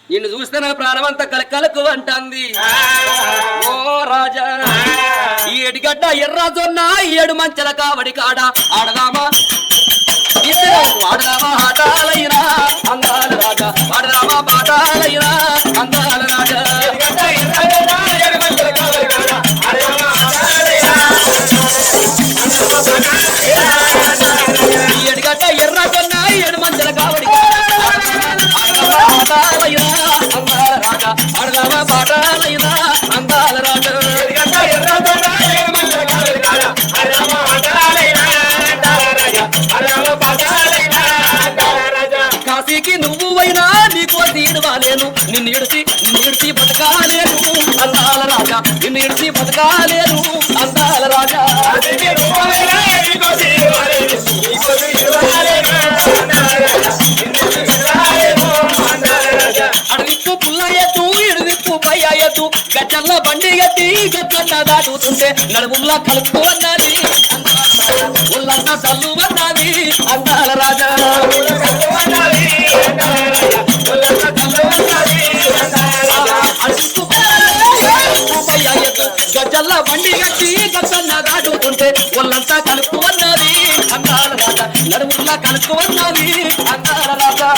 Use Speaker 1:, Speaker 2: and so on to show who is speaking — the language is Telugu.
Speaker 1: నిన్ను చూస్తే నా ప్రాణమంతా కలకలకు అంటుంది. ఓ రాజా ఈ ఎడిగడ్డ ఎర్రాజొన్న 7 మంచెల కావడి కాడ ఆడదామా ఆడదామా ఆటాలైనా అందాల రాజా ఆడదామా పాటాలైనా అందాల రాజా ఈ ఎడిగడ్డ ఎర్రాజొన్న 7 మంచెల కావడి కాడ ఆటాలైనా అందాల రాజా ఆడదామా పాటాలైనా అందాల రాజా కాశీకి నువ్వు అయినా నీకో తీరు వాలేను నిన్ను ఇడిసి బతకాలేను అందాల రాజా నిన్ను ఇడిసి బతకాలేను అందాల రాజా అడవిప్పు పుల్ల ఎత్తు ఇడివిప్పు పై ఎత్తు గచ్చల్ల బండి ఎత్తి గచ్చన్న దాటుతుంటే నడుముల్లా కలుపు అన్నది ఉల్లంతా చల్లు అన్నది అందాల రాజా గజ్జల్ల బండి కట్టి గచ్చన్న దాటుతుంటే ఒళ్ళంతా కలుపు అన్నది అందాల రాజా నడుముల్లా కలుపు అన్నది అందాల రాజా